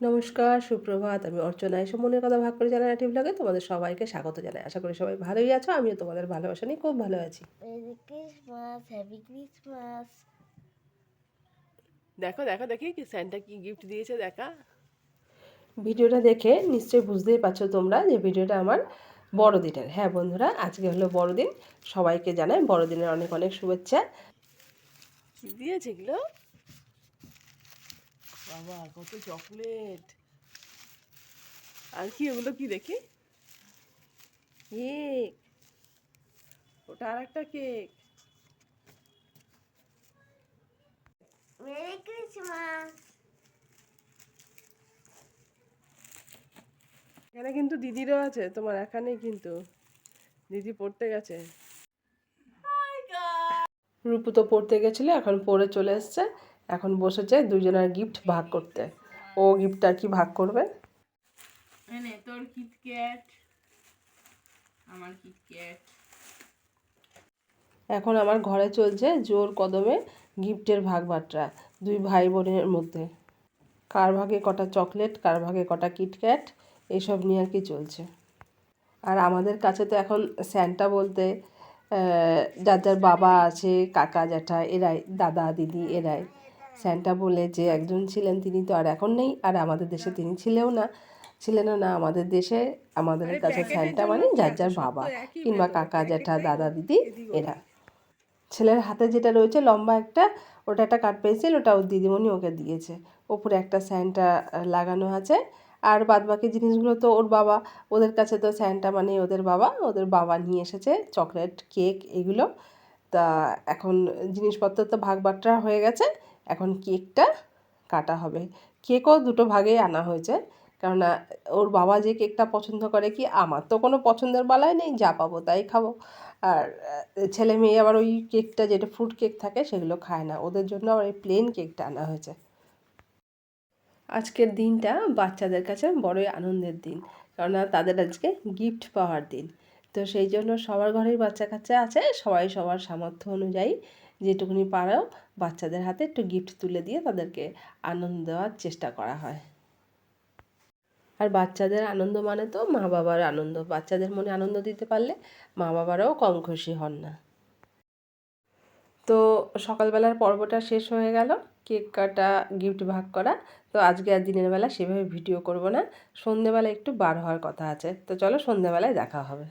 নমস্কার, সুপ্রভাত। আমি অর্চনা। এসব মনের কথা ভাগ করে জানার একটি ব্লগে তোমাদের সবাইকে স্বাগত জানাই। আশা করি সবাই ভালোই আছো। আমিও তোমাদের ভালোবাসা নিয়ে খুব ভালো আছি। Merry Christmas, happy Christmas. দেখো দেখো দেখি কি স্যান্টা কি গিফট দিয়েছে দেখা। ভিডিওটা দেখে নিশ্চয়ই বুঝতেই পারছো তোমরা যে ভিডিওটা আমার বড়দিনের। হ্যাঁ বন্ধুরা, আজকে হলো বড়দিন। সবাইকে জানাই বড়দিনের অনেক অনেক শুভেচ্ছা। কি দিয়েছে এগুলো? বাবা কত চকলেট! আর কি ওগুলো কি দেখি? কেক! ওটা আর একটা কেক। Merry Christmas. এখানে কিন্তু দিদিরও আছে, তোমার এখানে কিন্তু দিদি পড়তে গেছে। রূপু তো পড়তে গেছিলো, এখন পড়ে চলে এসছে। এখন বসেছে দুজনের গিফট ভাগ করতে। ও গিফটটা কি ভাগ করবে। এনে তোর কিটক্যাট, আমার কিটক্যাট। এখন আমার ঘরে চলছে জোর কদমে গিফটের ভাগ বাটরা দুই ভাই বোনের মধ্যে। কার ভাগে কটা চকলেট, কার ভাগে কটা কিটক্যাট, এইসব নিয়ে আর কি চলছে। আর আমাদের কাছে তো এখন স্যান্টা বলতে যার যার বাবা আছে, কাকা জ্যাঠা এরাই, দাদা দিদি এরাই। স্যান্টা বলে যে একজন ছিলেন তিনি তো আর এখন নেই, আর আমাদের দেশে তিনি ছিলেনও না আমাদের দেশে। আমাদের কাছে স্যান্টা মানে যার যার বাবা কিংবা কাকা জ্যাঠা দাদা দিদি এরা। ছেলের হাতে যেটা রয়েছে লম্বা একটা, ওটা একটা কাঠ পেন্সিল, ওটা ওর দিদিমণি ওকে দিয়েছে। ওপরে একটা স্যান্টা লাগানো আছে। আর বাদবাকি জিনিসগুলো তো ওর বাবা, ওদের কাছে তো স্যান্টা মানে ওদের বাবা নিয়ে এসেছে চকলেট কেক এগুলো। তা এখন জিনিসপত্র তো ভাগ বাট্টা হয়ে গেছে, এখন কেকটা কাটা হবে। কেকও দুটো ভাগেই আনা হয়েছে, কেননা ওর বাবা যে কেকটা পছন্দ করে, কি আমার তো কোনো পছন্দের বালাই নেই, যা পাবো তাই খাবো। আর ছেলে মেয়ে আবার ওই কেকটা যেটা ফ্রুট কেক থাকে সেগুলো খায় না, ওদের জন্য আবার এই প্লেন কেকটা আনা হয়েছে। আজকের দিনটা বাচ্চাদের কাছে বড়ই আনন্দের দিন, কেননা তাদের আজকে গিফট পাওয়ার দিন। তো সেই জন্য সবার ঘরেই বাচ্চা কাচ্চা আছে, সবাই সবার সামর্থ্য অনুযায়ী যেটুকুনি পারেও বাচ্চাদের হাতে একটু গিফট তুলে দিয়ে তাদেরকে আনন্দ দেওয়ার চেষ্টা করা হয়। আর বাচ্চাদের আনন্দ মানে তো মা বাবার আনন্দ, বাচ্চাদের মনে আনন্দ দিতে পারলে মা বাবারাও কম খুশি হন না। তো সকালবেলার পর্বটা শেষ হয়ে গেল, কেক কাটা গিফট ভাগ করা। তো আজকে আর দিনের বেলা সেভাবে ভিডিও করব না, সন্ধেবেলা একটু বার হওয়ার কথা আছে। তো চলো সন্ধেবেলায় দেখা হবে।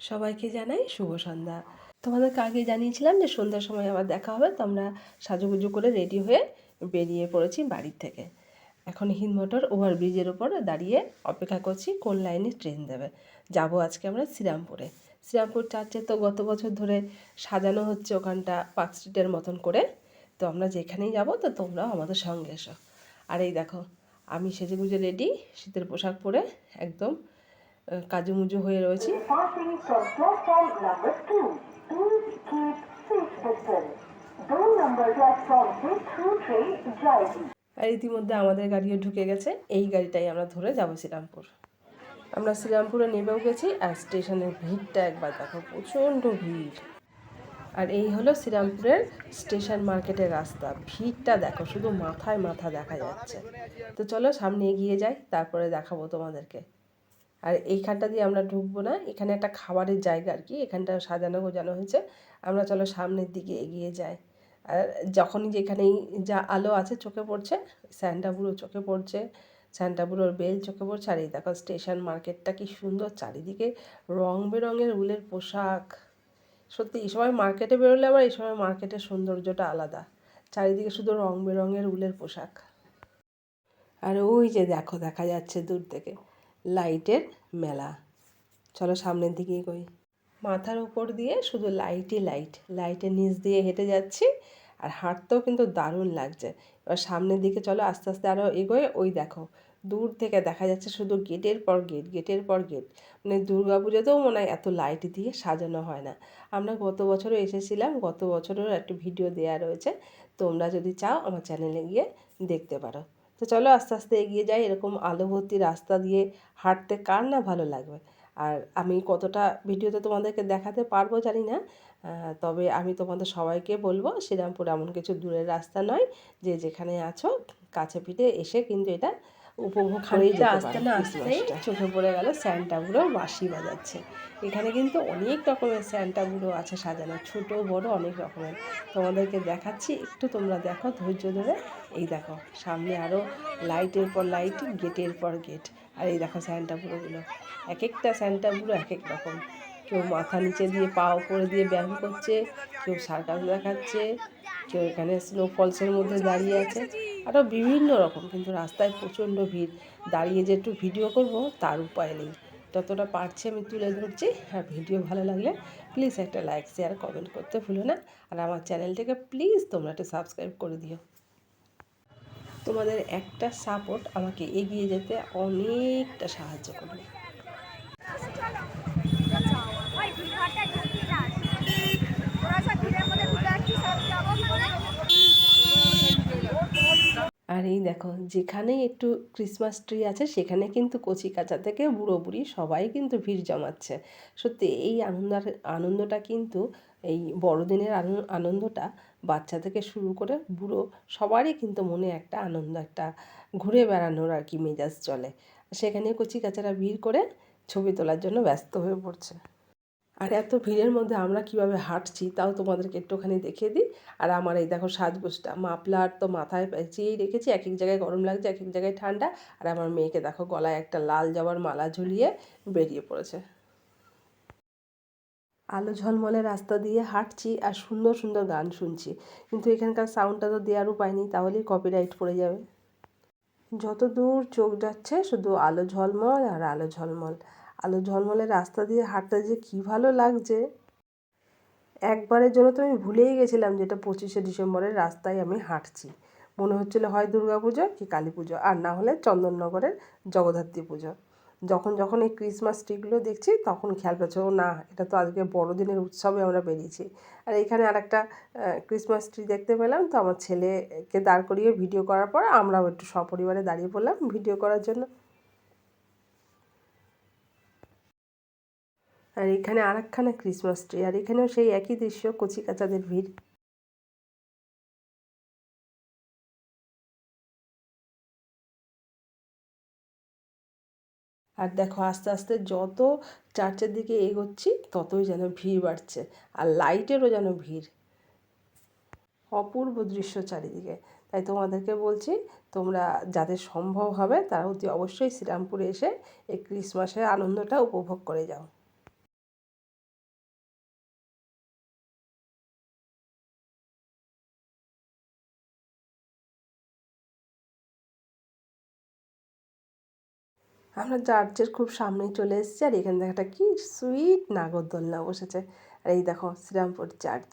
সবাইকে জানাই শুভ সন্ধ্যা। তোমাদেরকে আগে জানিয়েছিলাম যে সন্ধ্যার সময় আবার দেখা হবে, তো আমরা সাজুগুজু করে রেডি হয়ে বেরিয়ে পড়েছি বাড়ির থেকে। এখন হিন্দমোটর ওভারব্রিজের ওপর দাঁড়িয়ে অপেক্ষা করছি কোন লাইনে ট্রেন দেবে। যাব আজকে আমরা শ্রীরামপুরে। শ্রীরামপুর চার্চে তো গত বছর ধরে সাজানো হচ্ছে ওখানটা পার্ক স্ট্রিটের মতন করে। তো আমরা যেখানেই যাব তো তোমরাও আমাদের সঙ্গে এসো। আর এই দেখো আমি সেজেগুজে রেডি, শীতের পোশাক পরে একদম কাজুমুজু হয়ে রয়েছি। আর ইতিমধ্যে আমাদের গাড়িও ঢুকে গেছে, এই গাড়িটাই আমরা ধরে যাব শ্রীরামপুর। আমরা শ্রীরামপুরে নেমেও গেছি, আর স্টেশনের ভিড়টা একবার দেখো, প্রচণ্ড ভিড়। আর এই হলো শ্রীরামপুরের স্টেশন মার্কেটের রাস্তা, ভিড়টা দেখো শুধু মাথায় মাথা দেখা যাচ্ছে। তো চলো সামনে এগিয়ে যাই, তারপরে দেখাবো তোমাদেরকে। আর এইখানটা দিয়ে আমরা ঢুকবো না, এখানে একটা খাবারের জায়গা আর কি, এখানটা সাজানো গোজানো হয়েছে। আমরা চলো সামনের দিকে এগিয়ে যাই। আর যখনই যেখানেই যা আলো আছে চোখে পড়ছে, স্যান্টা বুড়ো চোখে পড়ছে, স্যান্টা বুড়োর বেল চোখে পড়ছে। আর এই দেখো স্টেশন মার্কেটটা কি সুন্দর, চারিদিকে রং বেরঙের উলের পোশাক। সত্যি এই সময় মার্কেটে বেরোলে আবার এই সময় মার্কেটের সৌন্দর্যটা আলাদা, চারিদিকে শুধু রং বেরঙের উলের পোশাক। আর ওই যে দেখো দেখা যাচ্ছে দূর থেকে লাইটের মেলা। চলো সামনের দিকে এগোই। মাথার উপর দিয়ে শুধু লাইটই লাইট, লাইটের নিচ দিয়ে হেঁটে যাচ্ছি, আর হাঁটতেও কিন্তু দারুণ লাগছে। এবার সামনের দিকে চলো আস্তে আস্তে আরও এগোয়। ওই দেখো দূর থেকে দেখা যাচ্ছে শুধু গেটের পর গেট, গেটের পর গেট। মানে দুর্গা পুজোতেও মনে হয় এত লাইট দিয়ে সাজানো হয় না। আমরা গত বছরও এসেছিলাম, গত বছরের একটা ভিডিও দেওয়া রয়েছে, তোমরা যদি চাও আমার চ্যানেলে গিয়ে দেখতে পারো। তো চলো আস্তে আস্তে এগিয়ে যাই, এরকম আলো ভর্তি রাস্তা দিয়ে হাঁটতে কার না ভালো লাগবে। আর আমি কতটা ভিডিওতে তোমাদেরকে দেখাতে পারবো জানি না, তবে আমি তোমাদের সবাইকে বলবো শ্রীরামপুর এমন কিছু দূরের রাস্তা নয়, যে যেখানে আছো কাছে পিঠে এসে কিন্তু এটা উপভোগ করেই যেতে পারো ক্রিসমাসটা। চোখে পড়ে গেল স্যান্টা বুড়ো বাঁশি বাজাচ্ছে। এখানে কিন্তু অনেক রকমের স্যান্টা বুড়ো আছে সাজানো, ছোট বড় অনেক রকমের। তোমাদেরকে দেখাচ্ছি, একটু তোমরা দেখো ধৈর্য ধরে। এই দেখো সামনে আরও লাইটের পর লাইট, গেটের পর গেট। আর এই দেখো স্যান্টা বুড়োগুলো, এক একটা স্যান্টা বুড়ো এক এক রকম। কেউ মাথা নিচে দিয়ে পা উপরে দিয়ে ব্যায়াম করছে, কেউ সার্কাস দেখাচ্ছে, কেউ এখানে স্নোফলসের মধ্যে দাঁড়িয়ে আছে, আরও বিভিন্ন রকম। কিন্তু রাস্তায় প্রচণ্ড ভিড়, দাঁড়িয়ে যে একটু ভিডিও করব তার উপায় নেই। যতটা পারছি আমি তুলে ধরছি। আর ভিডিও ভালো লাগলে প্লিজ একটা লাইক শেয়ার কমেন্ট করতে ভুলো না। আর আমার চ্যানেলটাকে প্লিজ তোমরা একটু সাবস্ক্রাইব করে দিও। তোমাদের একটা সাপোর্ট আমাকে এগিয়ে যেতে অনেকটা সাহায্য করবে। আর এই দেখো যেখানেই একটু ক্রিসমাস ট্রি আছে সেখানে কিন্তু কচি কাঁচা থেকে বুড়ো বুড়ি সবাই কিন্তু ভিড় জমাচ্ছে। সত্যি এই আনন্দটা কিন্তু, এই বড়দিনের আনন্দটা বাচ্চা থেকে শুরু করে বুড়ো সবারই কিন্তু মনে একটা আনন্দ, একটা ঘুরে বেড়ানোর আর কি মেজাজ চলে। সেখানে কচি কাচারা ভিড় করে ছবি তোলার জন্য ব্যস্ত হয়ে পড়ছে। আর এত ভিড়ের মধ্যে আমরা কিভাবে হাঁটছি তাও তোমাদেরকে একটুখানি দেখিয়ে দিই। আর আমার এই দেখো সাজগোজটা, মাফলার তো মাথায় পেঁচিয়েই রেখেছি, এক এক জায়গায় গরম লাগছে, এক এক জায়গায় ঠান্ডা। আর আমার মেয়েকে দেখো গলায় একটা লাল জবার মালা ঝুলিয়ে বেরিয়ে পড়েছে। আলো ঝলমলে রাস্তা দিয়ে হাঁটছি আর সুন্দর সুন্দর গান শুনছি, কিন্তু এখানকার সাউন্ডটা তো দেওয়ার উপায় নেই, তাহলেই কপিরাইট পড়ে যাবে। যত দূর চোখ যাচ্ছে শুধু আলো ঝলমল আর আলো ঝলমল। আলো ঝলমলে রাস্তা দিয়ে হাঁটতে যে কী ভালো লাগছে। একবারের জন্য তো আমি ভুলেই গেছিলাম যেটা 25শে ডিসেম্বরের রাস্তায় আমি হাঁটছি। মনে হচ্ছিলো হয় দুর্গা পুজো কি কালী পুজো, আর না হলে চন্দননগরের জগদ্ধাত্রী পুজো। যখন এই ক্রিসমাস ট্রিগুলো দেখছি তখন খেয়াল পাচ্ছে, ও না, এটা তো আজকে বড়দিনের উৎসবে আমরা বেরিয়েছি। আর এখানে আরেকটা ক্রিসমাস ট্রি দেখতে পেলাম, তো আমার ছেলেকে দাঁড় করিয়ে ভিডিও করার পর আমরাও একটু সপরিবারে দাঁড়িয়ে পড়লাম ভিডিও করার জন্য। আর এখানে আরেকখানা ক্রিসমাস ট্রি, আর এখানেও সেই একই দৃশ্য, কচি কাচাদের ভিড়। আর দেখো আস্তে আস্তে যত চার্চের দিকে এগোচ্ছি ততই যেন ভিড় বাড়ছে, আর লাইটেরও যেন ভিড়। অপূর্ব দৃশ্য চারিদিকে। তাই তোমাদেরকে বলছি, তোমরা যাদের সম্ভব হবে তারা অতি অবশ্যই শ্রীরামপুরে এসে এই ক্রিসমাসের আনন্দটা উপভোগ করে যাও। আমরা চার্চের খুব সামনেই চলে এসেছি, আর এখান থেকে একটা কি সুইট নাগরদোলনা বসেছে। আর এই দেখো শ্রীরামপুর চার্চ।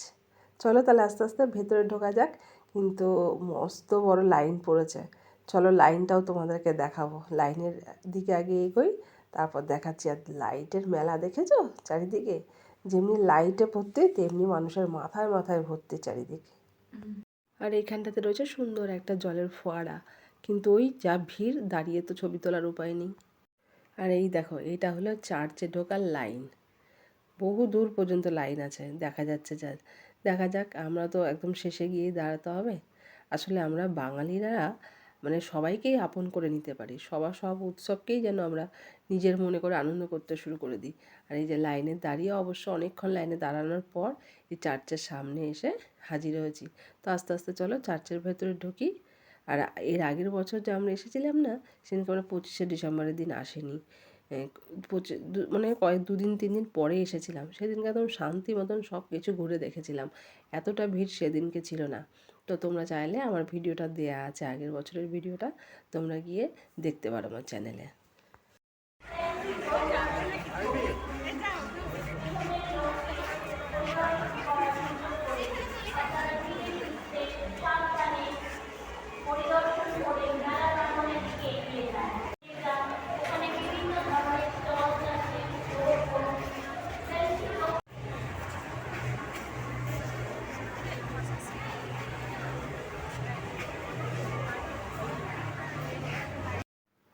চলো তাহলে আস্তে আস্তে ভেতরে ঢোকা যাক, কিন্তু মস্ত বড় লাইন পড়েছে। চলো লাইনটাও তোমাদেরকে দেখাবো, লাইনের দিকে আগে এগোই, তারপর দেখাচ্ছি। আর লাইটের মেলা দেখেছো চারিদিকে, যেমনি লাইটে ভর্তি তেমনি মানুষের মাথায় মাথায় ভর্তি চারিদিকে। আর এইখানটাতে রয়েছে সুন্দর একটা জলের ফোয়ারা, কিন্তু ওই যা ভিড়, দাঁড়িয়ে তো ছবি তোলার উপায় নেই। আর এই দেখো এটা হলো চার্চে ঢোকার লাইন, বহু দূর পর্যন্ত লাইন আছে দেখা যাচ্ছে। দেখা যাক, আমরা তো একদম শেষে গিয়েই দাঁড়াতে হবে। আসলে আমরা বাঙালিরা মানে সবাইকেই আপন করে নিতে পারি, সব উৎসবকেই যেন আমরা নিজের মনে করে আনন্দ করতে শুরু করে দিই। আর এই যে লাইনে দাঁড়িয়ে অবশ্য অনেকক্ষণ লাইনে দাঁড়ানোর পর এই চার্চের সামনে এসে হাজির হয়েছি। তো আস্তে আস্তে চলো চার্চের ভেতরে ঢুকি। আর এর আগের বছর যে আমরা এসেছিলাম না, সেদিনকে আমরা 25শে ডিসেম্বরের দিন আসিনি, মানে দুদিন 3 দিন পরে এসেছিলাম। সেদিনকে একদম শান্তি মতন সব কিছু ঘুরে দেখেছিলাম, এতটা ভিড় সেদিনকে ছিল না। তো তোমরা চাইলে আমার ভিডিওটা দেয়া আছে, আগের বছরের ভিডিওটা তোমরা গিয়ে দেখতে পারো আমার চ্যানেলে।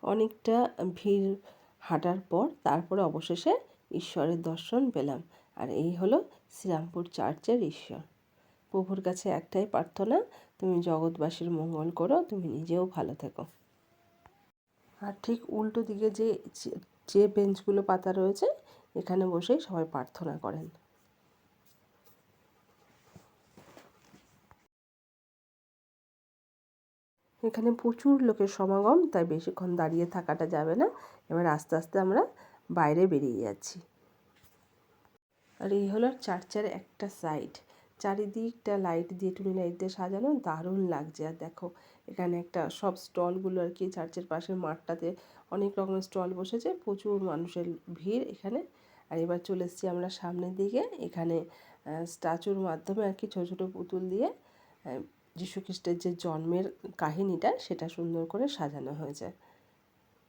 অনেকটা ভিড় হাঁটার পর তারপরে অবশেষে ঈশ্বরের দর্শন পেলাম। আর এই হলো শ্রীরামপুর চার্চের ঈশ্বর। প্রভুর কাছে একটাই প্রার্থনা, তুমি জগৎবাসীর মঙ্গল করো, তুমি নিজেও ভালো থেকো। আর ঠিক উল্টো দিকে যে বেঞ্চগুলো পাতা রয়েছে এখানে বসেই সবাই প্রার্থনা করেন। এখানে প্রচুর লোকের সমাগম, তাই বেশিক্ষণ দাঁড়িয়ে থাকাটা যাবে না। এবার আস্তে আস্তে আমরা বাইরে বেরিয়ে যাচ্ছি। আর এই হলো চার্চের একটা সাইড, চারিদিকটা লাইট দিয়ে, টুনি লাইট দিয়ে সাজানো, দারুণ লাগছে। আর দেখো এখানে একটা সব স্টলগুলো আর কি, চার্চের পাশের মাঠটাতে অনেক রকমের স্টল বসেছে, প্রচুর মানুষের ভিড় এখানে। আর এবার চলে এসেছি আমরা সামনের দিকে। এখানে স্ট্যাচুর মাধ্যমে আর কি, ছোটো ছোটো পুতুল দিয়ে যীশু খ্রিস্টের যে জন্মের কাহিনীটা সেটা সুন্দর করে সাজানো হয়েছে।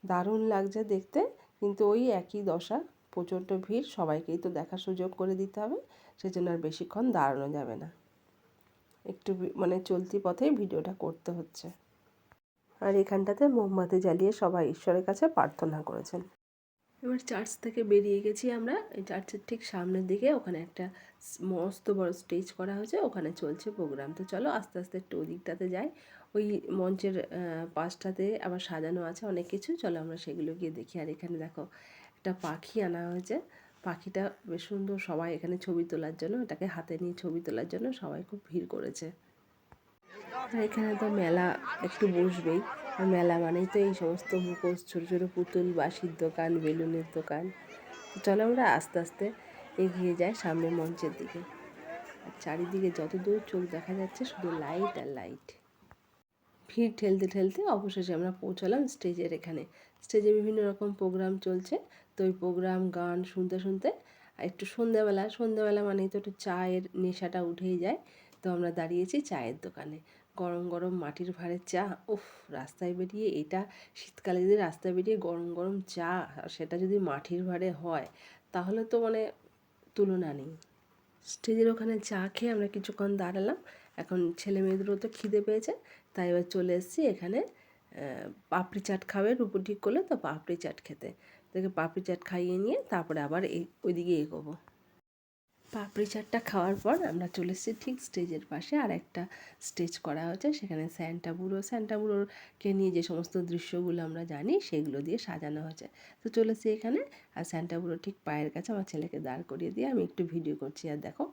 দারুণ লাগছে দেখতে, কিন্তু ওই একই দশা, প্রচণ্ড ভিড়, সবাইকেই তো দেখার সুযোগ করে দিতে হবে, সেজন্য আর বেশিক্ষণ দাঁড়ানো যাবে না, একটু মানে চলতি পথেই ভিডিওটা করতে হচ্ছে। আর এখানটাতে মোমবাতি জ্বালিয়ে সবাই ঈশ্বরের কাছে প্রার্থনা করেছেন। এবার চার্চ থেকে বেরিয়ে গেছি আমরা। এই চার্চের ঠিক সামনের দিকে ওখানে একটা মস্ত বড় স্টেজ করা হয়েছে, ওখানে চলছে প্রোগ্রাম। তো চলো আস্তে আস্তে একটু ওই দিকটাতে যাই। ওই মঞ্চের পাশটাতে আবার সাজানো আছে অনেক কিছু, চলো আমরা সেগুলো গিয়ে দেখি। আর এখানে দেখো একটা পাখি আনা হয়েছে, পাখিটা বেশ সুন্দর, সবাই এখানে ছবি তোলার জন্য, এটাকে হাতে নিয়ে ছবি তোলার জন্য সবাই খুব ভিড় করেছে। আর এখানে তো মেলা একটু বসবেই, আর মেলা মানেই তো এই সমস্ত মুখোশ, ছোটো ছোটো পুতুল, বাঁশির দোকান, বেলুনের দোকান। তো চলো আমরা আস্তে আস্তে এগিয়ে যাই সামনের মঞ্চের দিকে। আর চারিদিকে যত দূর চোখ দেখা যাচ্ছে শুধু লাইট আর লাইট। ভিড় ঠেলতে ঠেলতে অবশেষে আমরা পৌঁছালাম স্টেজের এখানে। স্টেজে বিভিন্ন রকম প্রোগ্রাম চলছে, তো ওই প্রোগ্রাম গান শুনতে শুনতে একটু সন্ধ্যাবেলা মানেই তো একটু চায়ের নেশাটা উঠেই যায়। তো আমরা দাঁড়িয়েছি চায়ের দোকানে, গরম গরম মাটির ভাঁড়ের চা, উফ, রাস্তায় বেরিয়ে এটা শীতকালে যদি রাস্তায় বেরিয়ে গরম গরম চা, সেটা যদি মাটির ভাঁড়ে হয় তাহলে তো মানে তুলনা নেই। স্টেজের ওখানে চা খেয়ে আমরা কিছুক্ষণ দাঁড়ালাম। এখন ছেলে মেয়েদেরও তো খিদে পেয়েছে, তাই এবার চলে এসেছি এখানে পাপড়ি চাট খাবে, রূপু ঠিক করলে তো পাপড়ি চাট খেতে। তাকে পাপড়ি চাট খাইয়ে নিয়ে তারপরে আবার ওইদিকে এগোবো। পাপড়ি চাটটা খাওয়ার পর আমরা চলে এসেছি ঠিক স্টেজের পাশে, আর একটা স্টেজ করা হয়েছে, সেখানে স্যান্টা বুড়োকে নিয়ে যে সমস্ত দৃশ্যগুলো আমরা জানি সেগুলো দিয়ে সাজানো হয়েছে। তো চলে এসেছি এখানে, আর স্যান্টা বুড়ো ঠিক পায়ের কাছে আমার ছেলেকে দাঁড় করিয়ে দিয়ে আমি একটু ভিডিও করছি। আর দেখো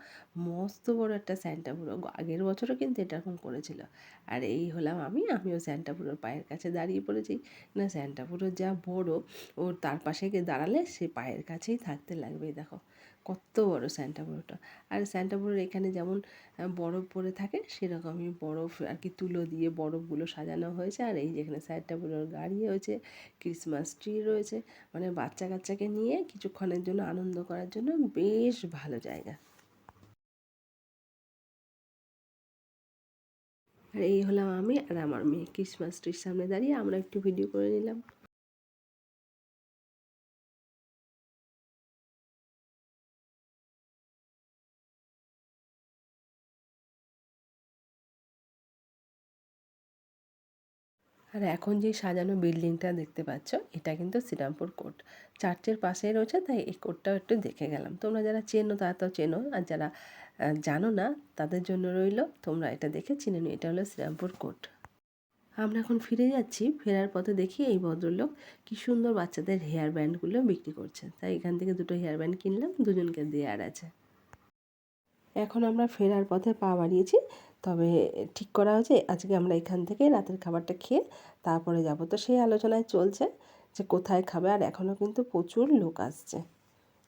মস্ত বড় একটা স্যান্টা বুড়ো, আগের বছরও কিন্তু এরকম করেছিল। আর এই হলাম আমিও স্যান্টা বুড়োর পায়ের কাছে দাঁড়িয়ে পড়েছি। না, স্যান্টা বুড়ো যা বড়, ওর তার পাশে গিয়ে দাঁড়ালে সে পায়ের কাছেই থাকতে লাগবে। দেখো কত বড় স্যান্টা বুড়োটা। আর স্যান্টা বুড়োর এখানে যেমন বরফ পড়ে থাকে, সেরকমই বরফ আর কি তুলো দিয়ে বরফগুলো সাজানো হয়েছে। আর এই যেখানে স্যান্টা বুড়োর গাড়ি হয়েছে, ক্রিসমাস ট্রি রয়েছে, মানে বাচ্চা কাচ্চাকে নিয়ে কিছুক্ষণের জন্য আনন্দ করার জন্য বেশ ভালো জায়গা। আর এই হলাম আমি আর আমার মেয়ে, ক্রিসমাস ট্রির সামনে দাঁড়িয়ে আমরা একটু ভিডিও করে নিলাম। আর এখন যে সাজানো বিল্ডিংটা দেখতে পাচ্ছ, এটা কিন্তু শ্রীরামপুর কোর্ট, চার্চের পাশেই রয়েছে, তাই এই কোর্টটাও একটু দেখে গেলাম। তোমরা যারা চেনো তারা তো চেনো, আর যারা জানো না তাদের জন্য রইল, তোমরা এটা দেখে চিনে নিও, এটা হলো শ্রীরামপুর কোর্ট। আমরা এখন ফিরে যাচ্ছি, ফেরার পথে দেখি এই ভদ্রলোক কী সুন্দর বাচ্চাদের হেয়ার ব্যান্ডগুলো বিক্রি করছে, তাই এখান থেকে দুটো হেয়ার ব্যান্ড কিনলাম, দুজনকে দেওয়ার আছে। এখন আমরা ফেরার পথে পা বাড়িয়েছি, তবে ঠিক করা হয়েছে আজকে আমরা এখান থেকে রাতের খাবারটা খেয়ে তারপরে যাব। তো সেই আলোচনায় চলছে যে কোথায় খাবে, আর এখনও কিন্তু প্রচুর লোক আসছে।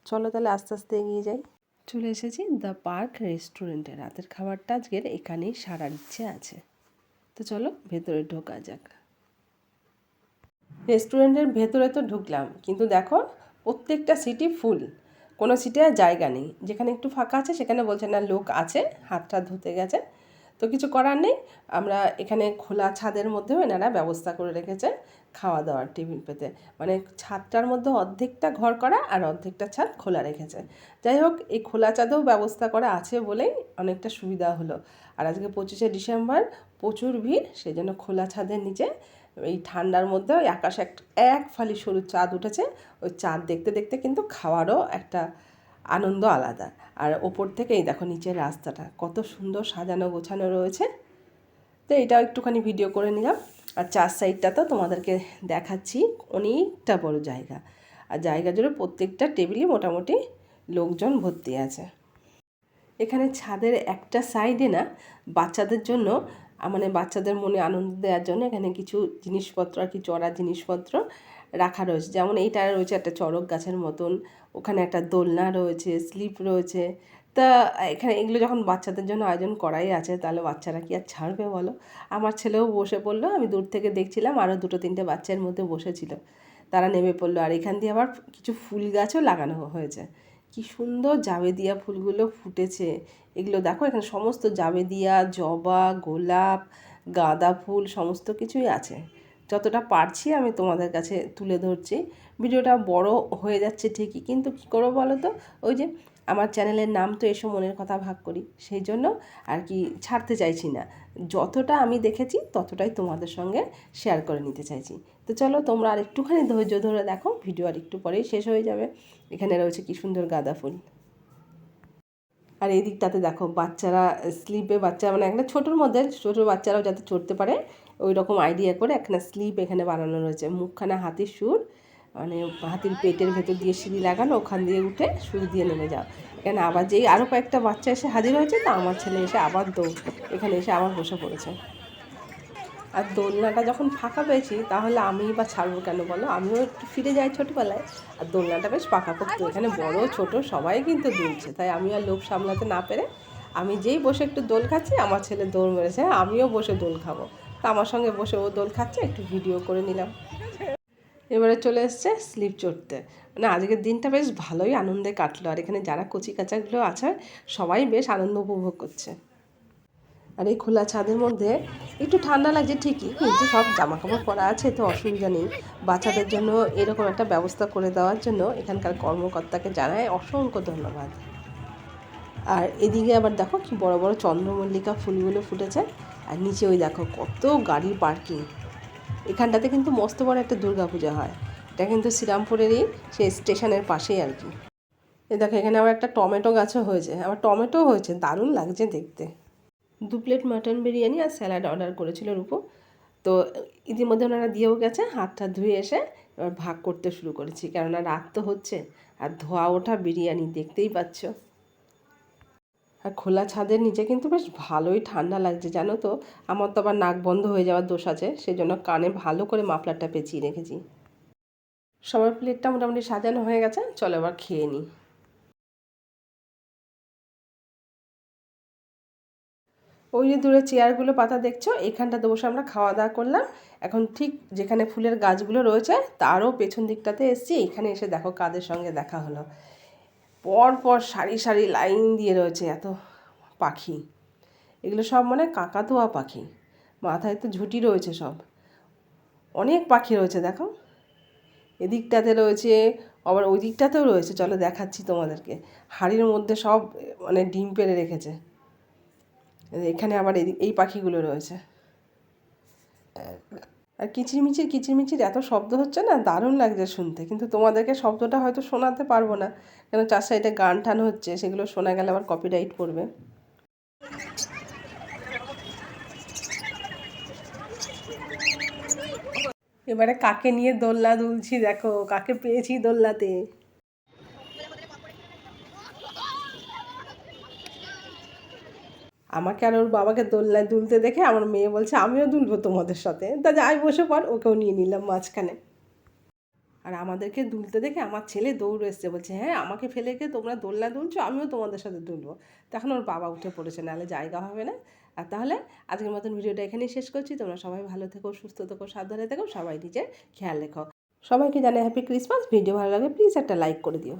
চলো তাহলে আস্তে আস্তে এগিয়ে যাই। চলে এসেছি দ্য পার্ক রেস্টুরেন্টে, রাতের খাবারটা আজকের এখানেই সারার ইচ্ছে আছে। তো চলো ভেতরে ঢোকা যাক। রেস্টুরেন্টের ভেতরে তো ঢুকলাম, কিন্তু দেখো প্রত্যেকটা সিটই ফুল, কোনো সিটে আর জায়গা নেই। যেখানে একটু ফাঁকা আছে সেখানে বলছে না লোক আছে, হাতটা ধুতে গেছে। তো কিছু করার নেই, আমরা এখানে খোলা ছাদের মধ্যেও এনারা ব্যবস্থা করে রেখেছে খাওয়া দাওয়ার টেবিল পেতে, মানে ছাদটার মধ্যে অর্ধেকটা ঘর করা আর অর্ধেকটা ছাদ খোলা রেখেছে। যাই হোক, এই খোলা ছাদেও ব্যবস্থা করা আছে বলেই অনেকটা সুবিধা হলো। আর আজকে 25শে ডিসেম্বর, প্রচুর ভিড়, সেই জন্য খোলা ছাদের নিচে এই ঠান্ডার মধ্যে ওই আকাশে এক ফালি সরু চাঁদ উঠেছে, ওই চাঁদ দেখতে দেখতে কিন্তু খাওয়ারও একটা আনন্দ আলাদা। আর ওপর থেকে এই দেখো নিচের রাস্তাটা কত সুন্দর সাজানো গোছানো রয়েছে। তো এটাও একটুখানি ভিডিও করে নিলাম। আর চার সাইডটা তো তোমাদেরকে দেখাচ্ছি, অনেকটা বড় জায়গা। আর জায়গা জুড়ে প্রত্যেকটা টেবিলই মোটামুটি লোকজন ভর্তি আছে। এখানে ছাদের একটা সাইডে না বাচ্চাদের জন্য, মানে বাচ্চাদের মনে আনন্দ দেওয়ার জন্য এখানে কিছু জিনিসপত্র আর কি, চড়ার জিনিসপত্র রাখা রয়েছে। যেমন এইটা রয়েছে একটা চড়ক গাছের মতন, ওখানে একটা দোলনা রয়েছে, স্লিপ রয়েছে। তা এখানে এগুলো যখন বাচ্চাদের জন্য আয়োজন করাই আছে, তাহলে বাচ্চারা কি আর ছাড়বে বলো। আমার ছেলেও বসে পড়লো, আমি দূর থেকে দেখছিলাম, আরও 2-3টে বাচ্চার মধ্যে বসেছিল, তারা নেমে পড়লো। আর এখান দিয়ে আবার কিছু ফুল গাছও লাগানো হয়েছে। কি সুন্দর জাবেদিয়া ফুলগুলো ফুটেছে। এগুলো দেখো, এখানে সমস্ত জাবেদিয়া, জবা, গোলাপ, গাঁদা ফুল সমস্ত কিছুই আছে। যতটা পারছি আমি তোমাদের কাছে তুলে ধরছি। ভিডিওটা বড় হয়ে যাচ্ছে ঠিকই, কিন্তু কী করবো বলো তো, ওই যে আমার চ্যানেলের নাম তো এসো মনের কথা ভাগ করি, সেই জন্য আর কি ছাড়তে চাইছি না। যতটা আমি দেখেছি ততটাই তোমাদের সঙ্গে শেয়ার করে নিতে চাইছি। তো চলো তোমরা আর একটুখানি ধৈর্য ধরে দেখো, ভিডিও আর একটু পরেই শেষ হয়ে যাবে। এখানে রয়েছে কি সুন্দর গাঁদা ফুল। আর এই দিকটাতে দেখো বাচ্চারা স্লিপে, বাচ্চা মানে একটা ছোটোর মধ্যে ছোটো বাচ্চারাও যাতে চড়তে পারে ওই রকম আইডিয়া করে একটা স্লিপ এখানে বানানো রয়েছে। মুখখানা হাতির সুর, মানে হাতির পেটের ভেতর দিয়ে সিঁড়ি লাগানো, ওখান দিয়ে উঠে সুর দিয়ে নেমে যাও। এখানে আবার যেই আরও কয়েকটা বাচ্চা এসে হাজির হয়েছে, তা আমার ছেলে এসে আবার এখানে এসে আবার বসে পড়েছে। আর দোলনাটা যখন ফাঁকা পেয়েছি, তাহলে আমি বা ছাড়বো কেন বলো, আমিও একটু ফিরে যাই ছোটোবেলায়। আর দোলনাটা বেশ পাকাপোক্ত, এখানে বড় ছোট সবাই কিন্তু দুলছে, তাই আমি আর লোভ সামলাতে না পেরে আমি যেই বসে একটু দোল খাচ্ছি, আমার ছেলে দৌড় মেরেছে, আমিও বসে দোল খাবো। তা আমার সঙ্গে বসে ও দোল খাচ্ছে, একটু ভিডিও করে নিলাম। এবারে চলে এসছে স্লিপ চড়তে। মানে আজকের দিনটা বেশ ভালোই আনন্দে কাটলো। আর এখানে যারা কচি কাচাগুলো আছে সবাই বেশ আনন্দ উপভোগ করছে। আর এই খোলা ছাদের মধ্যে একটু ঠান্ডা লাগছে ঠিকই, কিন্তু সব জামাকাপড় পরা আছে, তো অসুবিধা নেই। বাচ্চাদের জন্য এরকম একটা ব্যবস্থা করে দেওয়ার জন্য এখানকার কর্মকর্তাকে জানায় অসংখ্য ধন্যবাদ। আর এদিকে আবার দেখো কি বড় বড় চন্দ্রমল্লিকা ফুলগুলো ফুটেছে। আর নিচে ওই দেখো কত গাড়ির পার্কিং। এখানটাতে কিন্তু মস্ত বড় একটা দুর্গাপূজা হয়। এটা কিন্তু শ্রীরামপুরেরই সেই স্টেশনের পাশেই আর কি। এ দেখো এখানে আবার একটা টমেটো গাছও হয়েছে, আবার টমেটো হয়েছে, দারুণ লাগছে দেখতে। 2 প্লেট মাটন বিরিয়ানি আর স্যালাড অর্ডার করেছিল রূপো। তো ইতিমধ্যে ওনারা দিয়েও গেছে, হাতটা ধুয়ে এসে এবার ভাগ করতে শুরু করেছি, কেননা রাত তো হচ্ছে। আর ধোয়া ওঠা বিরিয়ানি দেখতেই পাচ্ছ। আর খোলা ছাদের নিচে কিন্তু বেশ ভালোই ঠান্ডা লাগছে জানো তো। আমার তো আবার নাক বন্ধ হয়ে যাওয়ার দোষ আছে, সেই জন্য কানে ভালো করে মাফলারটা পেঁচিয়ে রেখেছি। সবার প্লেটটা মোটামুটি সাজানো হয়ে গেছে, চলো এবার খেয়ে নিই। ওই যে দূরে চেয়ারগুলো পাতা দেখছো, এখানটাতে বসে আমরা খাওয়া দাওয়া করলাম। এখন ঠিক যেখানে ফুলের গাছগুলো রয়েছে তারও পেছন দিকটাতে এসছি। এখানে এসে দেখো কাদের সঙ্গে দেখা হলো। পর পর সারি সারি লাইন দিয়ে রয়েছে এত পাখি। এগুলো সব মানে কাকাতুয়া পাখি, মাথায় তো ঝুঁটি রয়েছে সব। অনেক পাখি রয়েছে দেখো, এদিকটাতে রয়েছে, আবার ওই দিকটাতেও রয়েছে। চলো দেখাচ্ছি তোমাদেরকে। হাড়ির মধ্যে সব মানে ডিম পেড়ে রেখেছে। এখানে আবার এই পাখিগুলো রয়েছে। আর কিচিরমিচির কিচিরমিচির এত শব্দ হচ্ছে না, দারুণ লাগছে শুনতে, কিন্তু তোমাদেরকে শব্দটা হয়তো শোনাতে পারবো না, কেন চার সাইডে গান টান হচ্ছে, সেগুলো শোনা গেলে আবার কপিরাইট পড়বে। এবারে কাকে নিয়ে দোলনা দুলছি দেখো, কাকে পেয়েছি দোলনাতে। আমাকে আর ওর বাবাকে দোলনায় দুলতে দেখে আমার মেয়ে বলছে আমিও দুলবো তোমাদের সাথে, তা যাই বসে পর, ওকেও নিয়ে নিলাম মাঝখানে। আর আমাদেরকে দুলতে দেখে আমার ছেলে দৌড় এসছে, বলছে হ্যাঁ আমাকে ফেলে রেখে তোমরা দোলনা দুলছো, আমিও তোমাদের সাথে দুলবো। তখন ওর বাবা উঠে পড়েছে, নাহলে জায়গা হবে না। আর তাহলে আজকের মতন ভিডিওটা এখানেই শেষ করছি। তোমরা সবাই ভালো থেকো, সুস্থ থেকো, সাবধানে থেকো, সবাই নিজের খেয়াল রেখো। সবাইকে জানাই হ্যাপি ক্রিসমাস। ভিডিও ভালো লাগে প্লিজ একটা লাইক করে দিও।